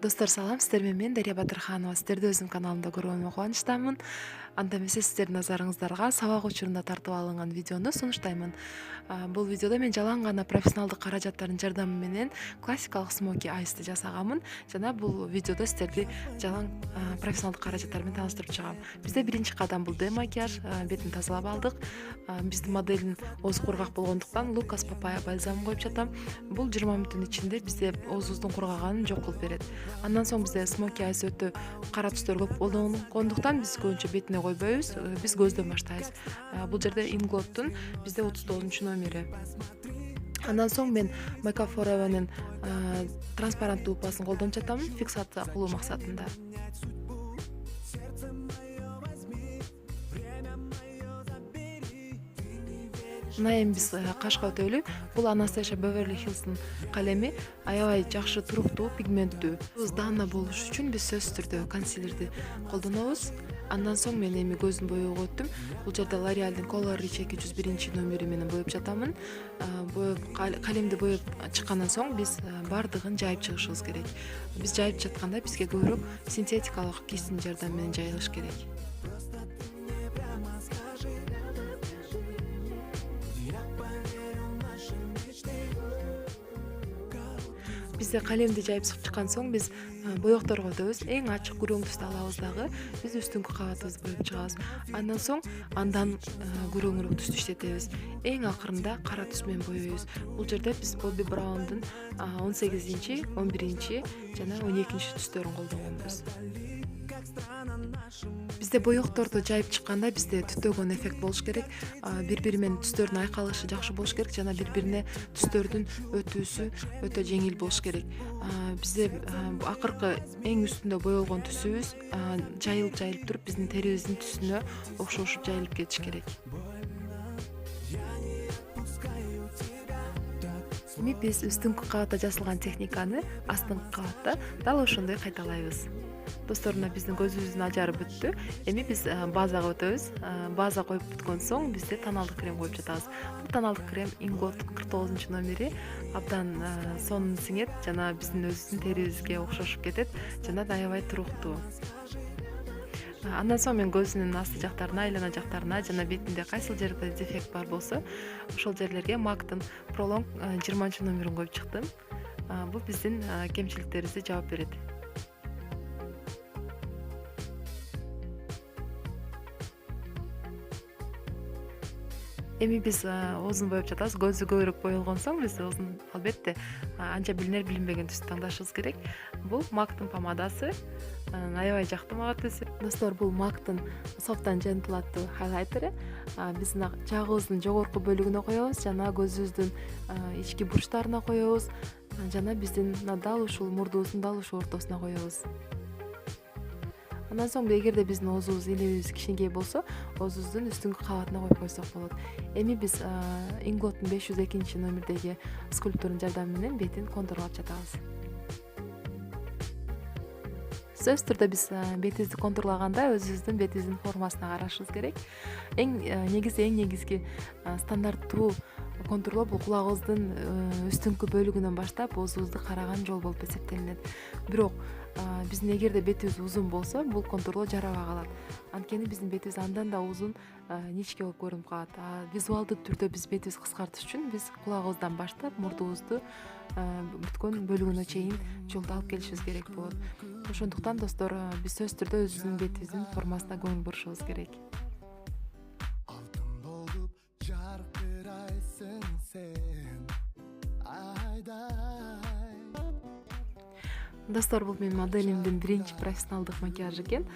Достор салам, сиздер менен мен Дарья Батырханова. Сиздерди өзүм каналымда көргөнүмө кубанычтамын. Анда эмесе сиздердин назарыңыздарга сабак учурунда тартып алынган видеону сунуштаймын. Бул видеодо мен жалаң гана профессионалдык каражаттардын жардамы менен классикалык смоки айсты жасаганмын жана бул видеодо сиздерди жалаң профессионалдык каражаттар менен тааныштырып чыгам. Бизде биринчи кадам бул демакияж, бетин тазалап алдык. Биздин моделдин оозу кургак болгондуктан Лукас Папайя бальзамын коюп жатам. Бул 20 мүнөттүн ичинде бизде оозубуздун кургаганын жок кылып берет. Андан соң бизде смоки айс өтө кара түстөр көп колдонгондуктан биз көбүнчө бетине койбойбуз, биз көздөн баштайбыз. Бул жерде Inglot'тун бизде 39 номери. Андан соң мен Makeup Forever'нын транспаранттуу упасын колдонуп жатам фиксация кылуу максатында. Мына эми биз кашка өтөлү. Бул Anastasia Beverly Hills'нын калеми аябай жакшы туруктуу, пигменттүү. Даана болуш үчүн биз сөзсүз түрдө консилерди колдонобуз. Андан соң мен эми көздүн боёгу өттүм. Бул жерде L'Oreal'дин Color Rich 201 номери менен боеп жатамын. Калемди боеп чыккандан соң биз бардыгын жайып чыгышыбыз керек. Биз жайып жатканда бизге көбүрөөк синтетикалык кистин жардамы менен жайылыш керек. Бизде калемди жайып чыккан соң биз боекторго өтөбүз. Эң ачык күрөң түстү алабыз дагы биз үстүңкү кабатыбызды боеп чыгабыз. Андан соң андан күрөңүрөөк түстү иштетебиз. Эң акырында кара түс менен боейбуз. Бул жерде биз Bobbi Brown'дун 18, 11 жана 12 түстөрүн колдонгонбуз. Бизде боекторду жайып чыкканда бизде түтөгөн эффект болуш керек. Бири-бири менен түстөрдүн айкалышы жакшы болуш керек жана бири-бирине түстөрдүн өтүүсү өтө жеңил болуш керек. Бизде акыркы эң үстүндө боелгон түсүбүз жайылып туруп биздин терибиздин түсүнө окшошуп жайылып кетиш керек. Эми биз үстүңкү кабатта жасалган техниканы астыңкы кабатта дал ошондой кайталайбыз. Достор, мына биздин көзүбүздүн ажары бүттү. Эми биз базага өтөбүз. База коюп бүткөн соң бизде тоналдык крем коюп жатабыз. Бул тоналдык крем Inglot 49 номери абдан сонун сиңет жана биздин өзүбүздүн терибизге окшошуп кетет жана аябай туруктуу. Андан соң мен көзүнүн асты жактарына, айлана жактарына жана бетинде кайсыл жерде дефект бар болсо, ошол жерлерге MAC'тын Prolong 20 номерин коюп чыктым. Бул биздин кемчиликтерибизди жаап берет. Эми биз оозун боеп жатабыз. Көзү көбүрөөк боелгон соң биз оозун албетте анча билинер билинбеген түстү тандашыбыз керек. Бул MAC'тын помадасы. Аябай жакты мага түсү. Достор, бул MAC'тын Soft and Gentle аттуу хайлайтеры. Биз жагыбыздын жогорку бөлүгүнө коебуз жана көзүбүздүн ички бурчтарына коебуз жана биздин дал ушул мурдубуздун дал ушул ортосуна коебуз. Андан соң эгерде биздин оозубуз илебибиз кичинекей болсо, оозубуздун үстүңкү кабатына коюп койсок болот. Эми биз Inglot'тун 502 номердеги скульптурунун жардамы менен бетин контурлап жатабыз. Сөзсүз түрдө биз бетибизди контурлаганда өзүбүздүн бетибиздин формасына карашыбыз керек. Эң негизги стандарттуу контурлоо бул кулагыбыздын үстүңкү бөлүгүнөн баштап оозубузду караган жол болуп эсептелинет. Бирок биздин эгерде бетибиз узун болсо, бул контурлоо жарабай калат. Анткени биздин бетибиз андан да узун, ничке болуп көрүнүп калат. Визуалдуу түрдө биз бетибизди кыскартыш үчүн биз кулагыбыздан баштап мурдубузду бүткөн бөлүгүнө чейин жолду алып келишибиз керек болот. Ошондуктан достор, биз сөзсүз түрдө өзүбүздүн бетибиздин формасына көңүл бурушубуз керек. Алтын болуп жаркырайсың сен, айдай. Достор, бул менин моделимдин биринчи профессионалдык макияжы экен.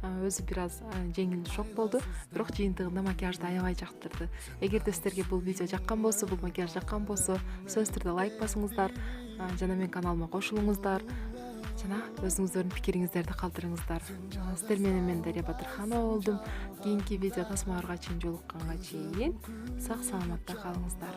Өзү бир аз жеңил шок болду, бирок жыйынтыгында макияжды аябай жактырды. Эгерде сиздерге бул видео жаккан болсо, бул макияж жаккан болсо, сөзсүз түрдө лайк басыңыздар жана менин каналыма кошулуңуздар жана өзүңүздөрдүн пикириңиздерди калтырыңыздар. Сиздер менен мен Дарья Батырханова болдум. Кийинки видео тасмаларга чейин жолукканга чейин сак саламатта калыңыздар.